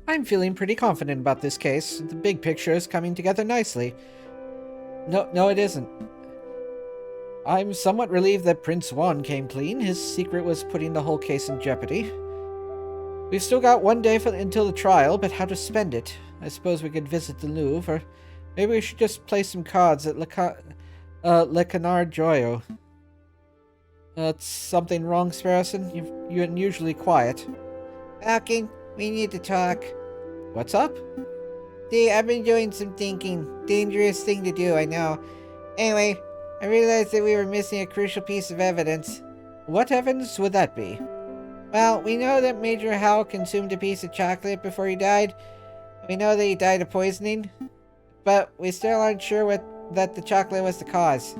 I'm feeling pretty confident about this case. The big picture is coming together nicely. No, it isn't. I'm somewhat relieved that Prince Juan came clean. His secret was putting the whole case in jeopardy. We've still got one day until the trial, but how to spend it? I suppose we could visit the Louvre, or maybe we should just play some cards at Le Canard Joyo. Something wrong, Sparrowson? You're unusually quiet. Falcon, we need to talk. What's up? See, I've been doing some thinking. Dangerous thing to do, I know. Anyway, I realized that we were missing a crucial piece of evidence. What evidence would that be? Well, we know that Major Howell consumed a piece of chocolate before he died. We know that he died of poisoning. But we still aren't sure that the chocolate was the cause.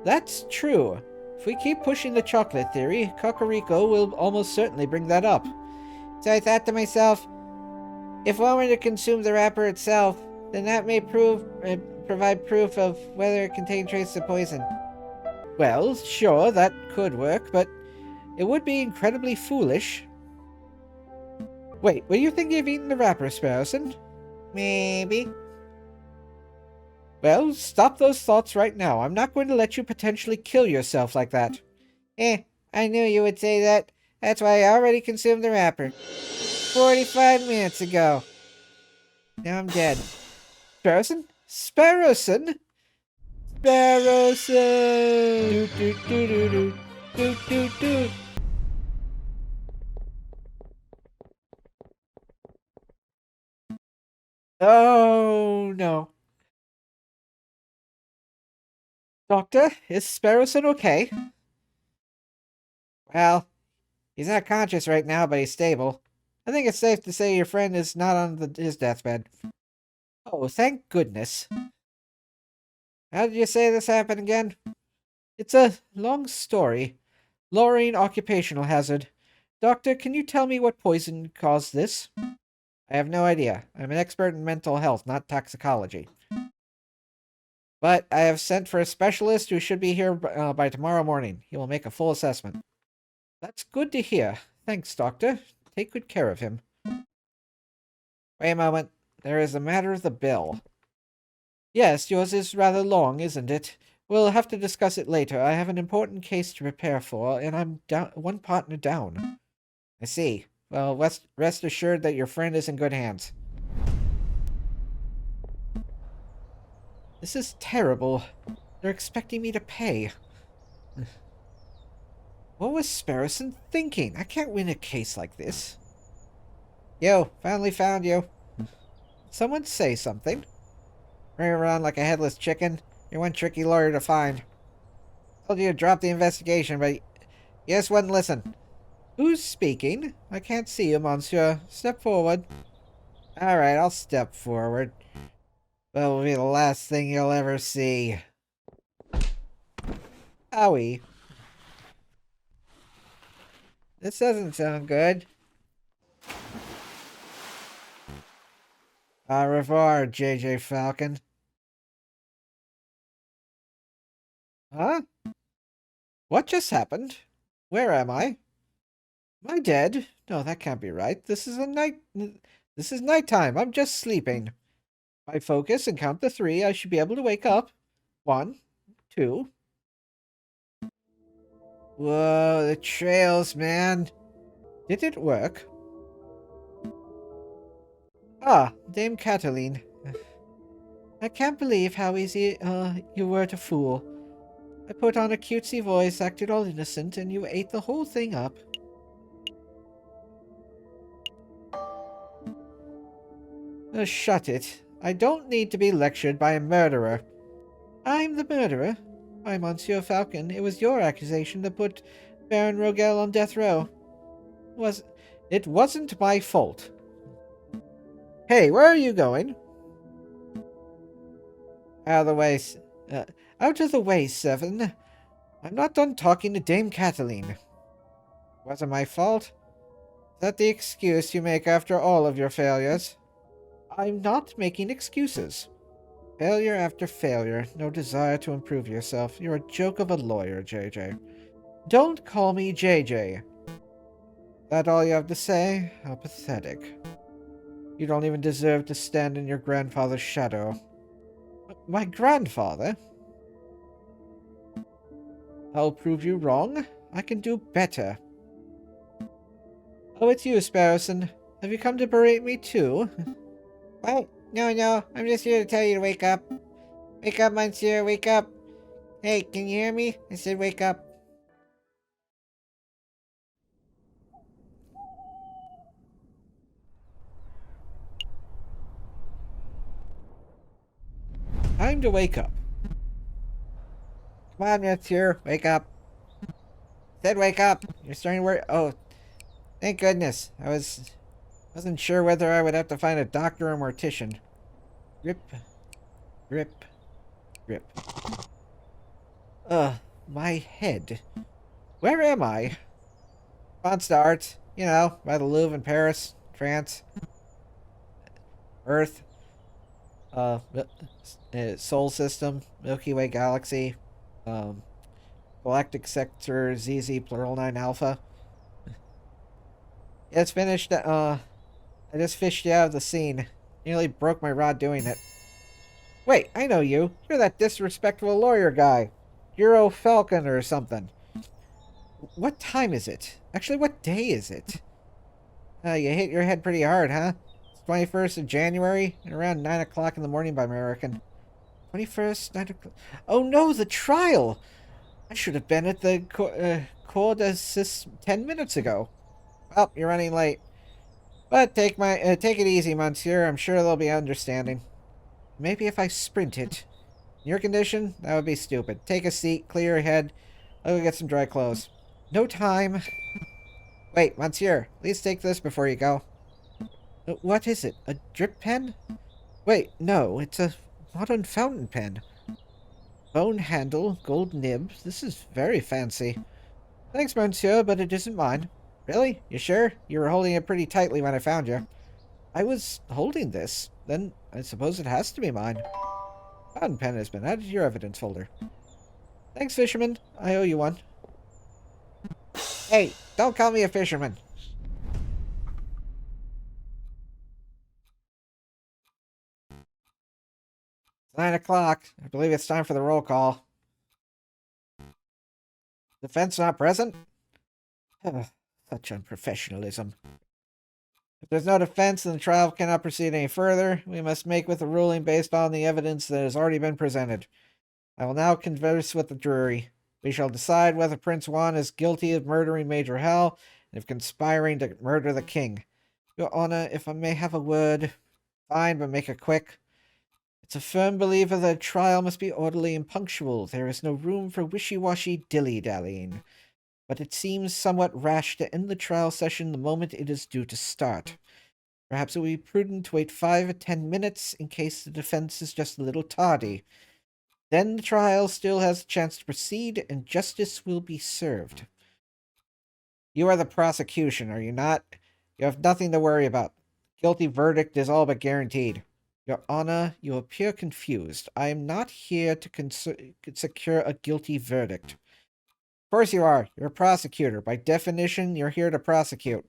That's true. If we keep pushing the chocolate theory, Cocorico will almost certainly bring that up. So I thought to myself, if one were to consume the wrapper itself, then that may provide proof of whether it contained traces of poison. Well, sure, that could work, but it would be incredibly foolish. Wait, were you thinking of eating the wrapper, Sparrowson? Maybe. Well, stop those thoughts right now. I'm not going to let you potentially kill yourself like that. I knew you would say that. That's why I already consumed the wrapper. 45 minutes ago. Now I'm dead. Sparrowson? Sparrowson? Sparrowson! Do do do do do. Do do do. Oh, no. Doctor, is Sparrowson okay? Well, he's not conscious right now, but he's stable. I think it's safe to say your friend is not on his deathbed. Oh, thank goodness. How did you say this happened again? It's a long story. Lowering occupational hazard. Doctor, can you tell me what poison caused this? I have no idea. I'm an expert in mental health, not toxicology. But I have sent for a specialist who should be here by tomorrow morning. He will make a full assessment. That's good to hear. Thanks, Doctor. Take good care of him. Wait a moment. There is a matter of the bill. Yes, yours is rather long, isn't it? We'll have to discuss it later. I have an important case to prepare for, and I'm one partner down. I see. Well, rest assured that your friend is in good hands. This is terrible. They're expecting me to pay. What was Sparrowson thinking? I can't win a case like this. Yo, finally found you. Someone say something. Running around like a headless chicken. You're one tricky lawyer to find. Told you to drop the investigation, but you just wouldn't listen. Who's speaking? I can't see you, monsieur. Step forward. Alright, I'll step forward. That will be the last thing you'll ever see. Owie. This doesn't sound good. Au revoir, JJ Falcon. Huh? What just happened? Where am I? Am I dead? No, that can't be right. This is nighttime. I'm just sleeping. If I focus and count to 3, I should be able to wake up. 1, 2. Whoa, the trails, man. Did it work? Ah, Dame Cataline. I can't believe how easy you were to fool. I put on a cutesy voice, acted all innocent, and you ate the whole thing up. Shut it. I don't need to be lectured by a murderer. I'm the murderer? Why, Monsieur Falcon, it was your accusation that put Baron Rogel on death row. It wasn't my fault. Hey, where are you going? Out of the way. Out of the way, Seven. I'm not done talking to Dame Cataline. Wasn't my fault. that the excuse you make after all of your failures? I'm not making excuses. Failure after failure, no desire to improve yourself. You're a joke of a lawyer, JJ. Don't call me JJ. That all you have to say? How pathetic. You don't even deserve to stand in your grandfather's shadow. My grandfather? I'll prove you wrong. I can do better. Oh, it's you, Sparrowson. Have you come to berate me too? What? No. I'm just here to tell you to wake up. Wake up, Monsieur. Wake up. Hey, can you hear me? I said wake up. Time to wake up. Come on, Monsieur. Wake up. Said wake up. You're starting to worry. Oh, thank goodness. Wasn't sure whether I would have to find a doctor or mortician. Grip. Grip. Grip. My head. Where am I? Monster Art. You know, by the Louvre in Paris, France. Earth. Solar System. Milky Way Galaxy. Galactic Sector ZZ Plural 9 Alpha. Yeah, it's finished. I just fished you out of the scene. Nearly broke my rod doing it. Wait, I know you. You're that disrespectful lawyer guy. Euro Falcon or something. What time is it? Actually, what day is it? You hit your head pretty hard, huh? It's 21st of January, and around 9 o'clock in the morning by American. 21st, 9 o'clock. Oh no, the trial! I should have been at the court assist 10 minutes ago. Well, you're running late. But take it easy, Monsieur. I'm sure they'll be understanding. Maybe if I sprint it. In your condition, that would be stupid. Take a seat, clear your head. I'll go get some dry clothes. No time. Wait, Monsieur, please take this before you go. What is it? A drip pen? Wait, no, it's a modern fountain pen. Bone handle, gold nib. This is very fancy. Thanks, Monsieur, but it isn't mine. Really? You sure? You were holding it pretty tightly when I found you. I was holding this. Then I suppose it has to be mine. Fountain pen has been added to your evidence folder. Thanks, fisherman. I owe you one. Hey, don't call me a fisherman. 9 o'clock. I believe it's time for the roll call. Defense not present? Such unprofessionalism. If there's no defense, then the trial cannot proceed any further. We must make with a ruling based on the evidence that has already been presented. I will now converse with the jury. We shall decide whether Prince Juan is guilty of murdering Major Hal and of conspiring to murder the king. Your Honor, if I may have a word. Fine, but make it quick. It's a firm believer that a trial must be orderly and punctual. There is no room for wishy-washy dilly-dallying. But it seems somewhat rash to end the trial session the moment it is due to start. Perhaps it would be prudent to wait 5 or 10 minutes in case the defense is just a little tardy. Then the trial still has a chance to proceed, and justice will be served. You are the prosecution, are you not? You have nothing to worry about. Guilty verdict is all but guaranteed. Your Honor, you appear confused. I am not here to secure a guilty verdict. Of course you are. You're a prosecutor. By definition, you're here to prosecute.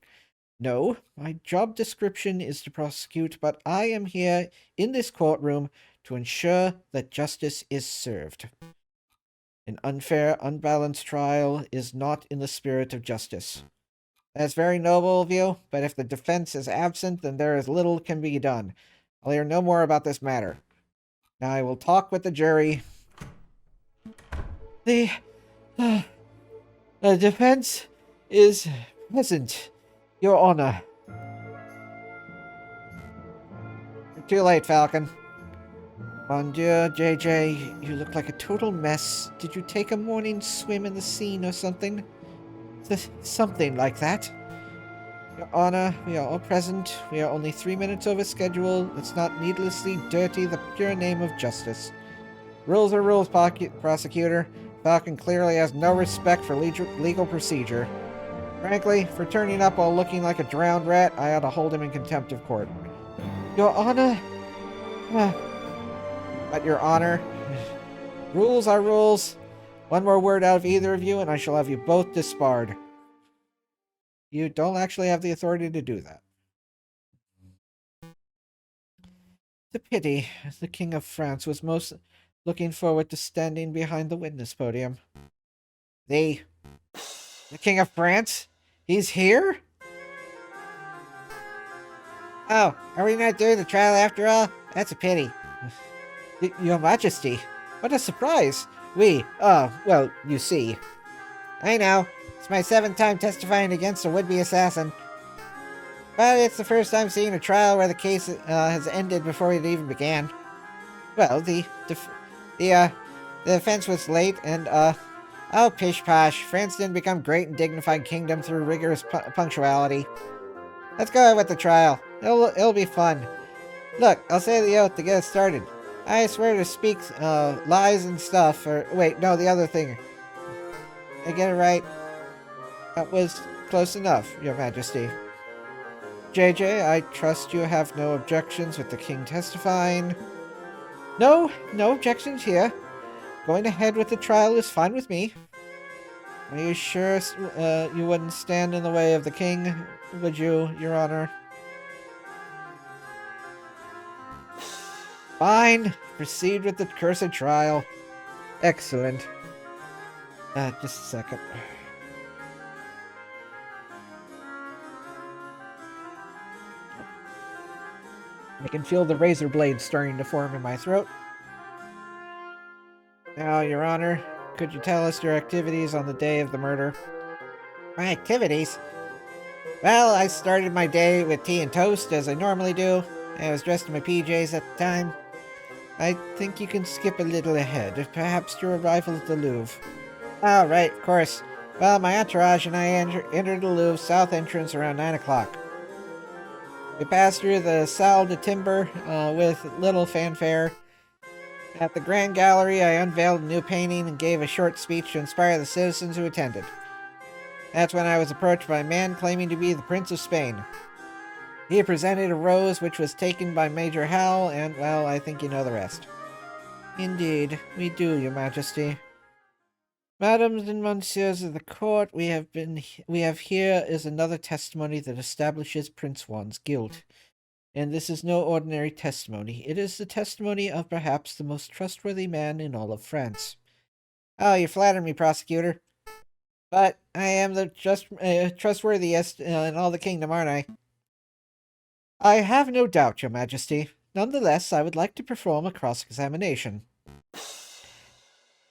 No, my job description is to prosecute, but I am here in this courtroom to ensure that justice is served. An unfair, unbalanced trial is not in the spirit of justice. That's very noble of you, but if the defense is absent, then there is little can be done. I'll hear no more about this matter. Now I will talk with the jury. The defense is present, Your Honor. You're too late, Falcon. Mon Dieu, JJ, you look like a total mess. Did you take a morning swim in the Seine or something? Something like that. Your Honor, we are all present. We are only 3 minutes over schedule. Let's not needlessly dirty the pure name of justice. Rules are rules, prosecutor. Falcon clearly has no respect for legal procedure. Frankly, for turning up while looking like a drowned rat, I ought to hold him in contempt of court. Your Honor? But Your Honor, rules are rules. One more word out of either of you, and I shall have you both disbarred. You don't actually have the authority to do that. The pity. The King of France was most looking forward to standing behind the witness podium. The King of France? He's here? Oh, are we not doing the trial after all? That's a pity. Your Majesty, what a surprise. Well, you see. I know. It's my 7th time testifying against a would-be assassin. But it's the first time seeing a trial where the case has ended before it even began. Well, the defense was late, and, oh, pish-posh. France didn't become great and dignified kingdom through rigorous punctuality. Let's go ahead with the trial. It'll be fun. Look, I'll say the oath to get us started. I swear to speak, lies and stuff, or, wait, no, the other thing. Did I get it right? That was close enough, Your Majesty. JJ, I trust you have no objections with the king testifying. No objections here. Going ahead with the trial is fine with me. Are you sure you wouldn't stand in the way of the king, would you, Your Honor? Fine. Proceed with the cursed trial. Excellent. Just a second. I can feel the razor blade starting to form in my throat. Now, Your Honor, could you tell us your activities on the day of the murder? My activities? Well, I started my day with tea and toast, as I normally do. I was dressed in my PJs at the time. I think you can skip a little ahead, perhaps your arrival at the Louvre. Oh, right, of course. Well, my entourage and I entered the Louvre south entrance around 9 o'clock. We passed through the Salle de Timbre with little fanfare. At the Grand Gallery, I unveiled a new painting and gave a short speech to inspire the citizens who attended. That's when I was approached by a man claiming to be the Prince of Spain. He presented a rose which was taken by Major Hal, and, well, I think you know the rest. Indeed, we do, Your Majesty. Madams and Monsieurs of the court, we have here is another testimony that establishes Prince Juan's guilt. And this is no ordinary testimony. It is the testimony of perhaps the most trustworthy man in all of France. Oh, you flatter me, prosecutor. But I am the trustworthiest in all the kingdom, aren't I? I have no doubt, Your Majesty. Nonetheless, I would like to perform a cross-examination.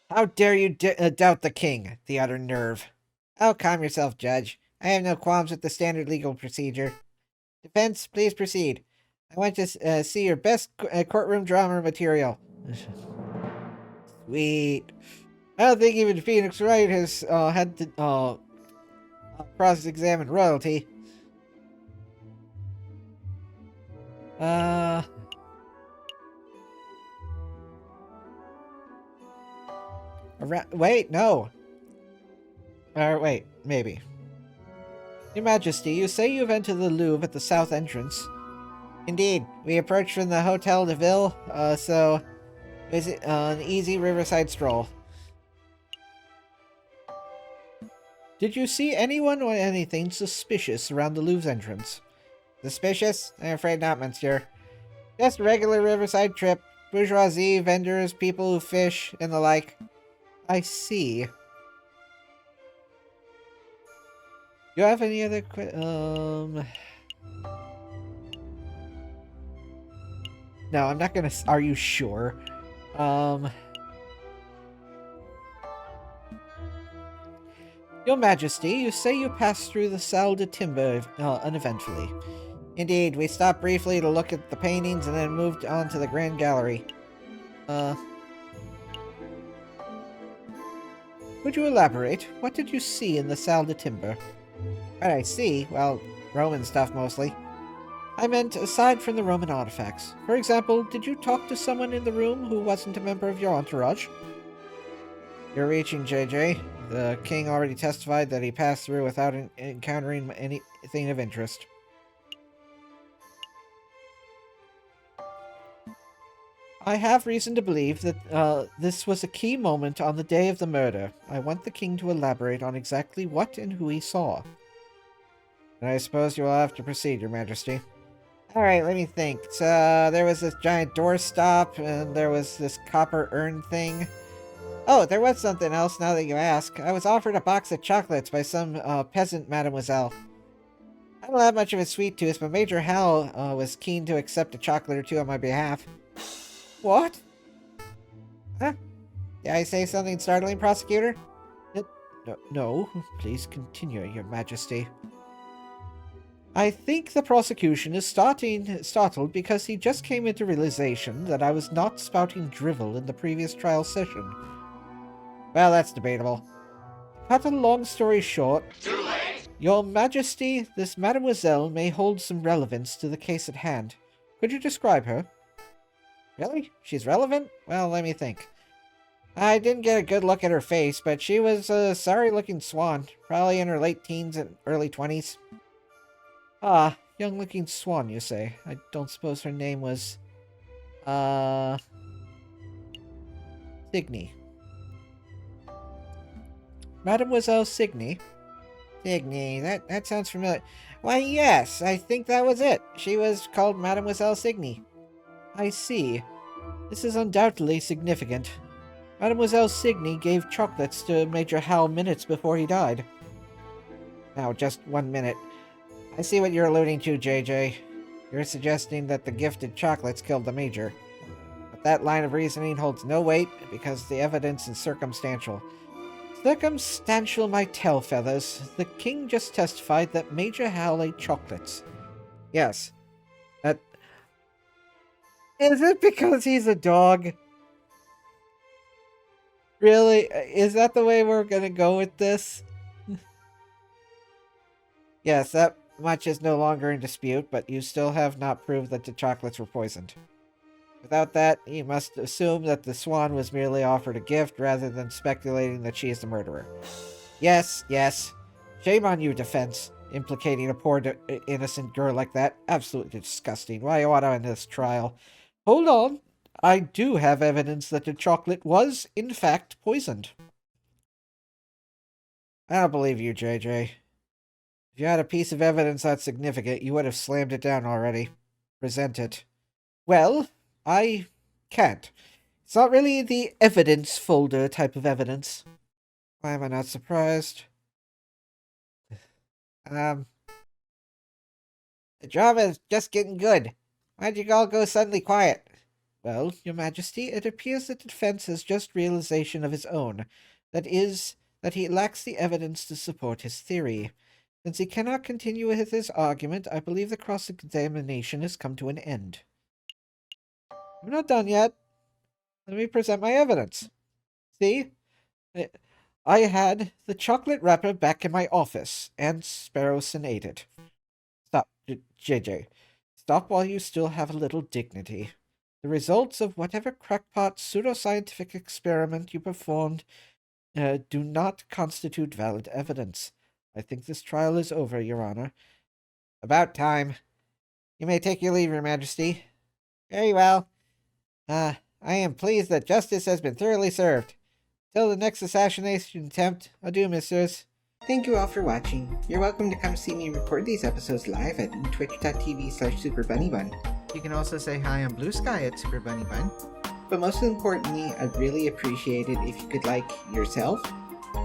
How dare you doubt the king? The utter nerve. Oh, calm yourself, Judge. I have no qualms with the standard legal procedure. Defense, please proceed. I want to see your best courtroom drama material. Sweet. I don't think even Phoenix Wright has had to cross-examine royalty. Wait, no. Wait, maybe. Your Majesty, you say you've entered the Louvre at the south entrance. Indeed. We approached from the Hotel de Ville, so it's an easy riverside stroll. Did you see anyone or anything suspicious around the Louvre's entrance? Suspicious? I'm afraid not, monsieur. Just a regular riverside trip. Bourgeoisie, vendors, people who fish, and the like. I see. Do you have any other No, I'm not gonna... Are you sure? Your Majesty, you say you passed through the Salle de Timbre uneventfully. Indeed, we stopped briefly to look at the paintings and then moved on to the Grand Gallery. Would you elaborate? What did you see in the Salle de Timbre? What I see? Well, Roman stuff mostly. I meant aside from the Roman artifacts. For example, did you talk to someone in the room who wasn't a member of your entourage? You're reaching, JJ. The king already testified that he passed through without encountering anything of interest. I have reason to believe that this was a key moment on the day of the murder. I want the king to elaborate on exactly what and who he saw. And I suppose you will have to proceed, your majesty. Alright, let me think. So, there was this giant doorstop, and there was this copper urn thing. Oh, there was something else now that you ask. I was offered a box of chocolates by some peasant mademoiselle. I don't have much of a sweet tooth, but Major Hal was keen to accept a chocolate or two on my behalf. What? Huh? Did I say something startling, prosecutor? No, please continue, your majesty. I think the prosecution is startled because he just came into realization that I was not spouting drivel in the previous trial session. Well, that's debatable. Cut a long story short, too late! Your majesty, this mademoiselle may hold some relevance to the case at hand. Could you describe her? Really? She's relevant? Well, let me think. I didn't get a good look at her face, but she was a sorry-looking swan. Probably in her late teens and early 20s. Ah, young-looking swan, you say. I don't suppose her name was... Signy. Mademoiselle Signy? Signy, that sounds familiar. Why, yes, I think that was it. She was called Mademoiselle Signy. I see. This is undoubtedly significant. Mademoiselle Signy gave chocolates to Major Hal minutes before he died. Now, just 1 minute. I see what you're alluding to, JJ. You're suggesting that the gifted chocolates killed the Major. But that line of reasoning holds no weight because the evidence is circumstantial. Circumstantial, my tail feathers. The king just testified that Major Hal ate chocolates. Yes. Is it because he's a dog? Really? Is that the way we're gonna go with this? Yes, that much is no longer in dispute, but you still have not proved that the chocolates were poisoned. Without that, you must assume that the swan was merely offered a gift rather than speculating that she is the murderer. Yes. Shame on you, defense. Implicating a poor innocent girl like that. Absolutely disgusting. Why ought I in this trial? Hold on. I do have evidence that the chocolate was, in fact, poisoned. I don't believe you, JJ. If you had a piece of evidence that's significant, you would have slammed it down already. Present it. Well, I can't. It's not really the evidence folder type of evidence. Why am I not surprised? The drama is just getting good. Why'd you all go suddenly quiet? Well, your majesty, it appears that the defense has just realization of his own. That is, that he lacks the evidence to support his theory. Since he cannot continue with his argument, I believe the cross-examination has come to an end. I'm not done yet. Let me present my evidence. See? I had the chocolate wrapper back in my office, and Sparrowson ate it. Stop, JJ. Stop while you still have a little dignity. The results of whatever crackpot pseudoscientific experiment you performed do not constitute valid evidence. I think this trial is over, Your Honor. About time. You may take your leave, Your Majesty. Very well. I am pleased that justice has been thoroughly served. Till the next assassination attempt, adieu, misters. Thank you all for watching. You're welcome to come see me record these episodes live at twitch.tv/SuperBunnyBun. You can also say hi on Blue Sky at SuperBunnyBun. But most importantly, I'd really appreciate it if you could like yourself,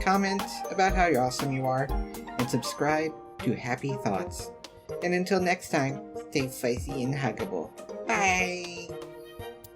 comment about how awesome you are, and subscribe to Happy Thoughts. And until next time, stay spicy and huggable. Bye!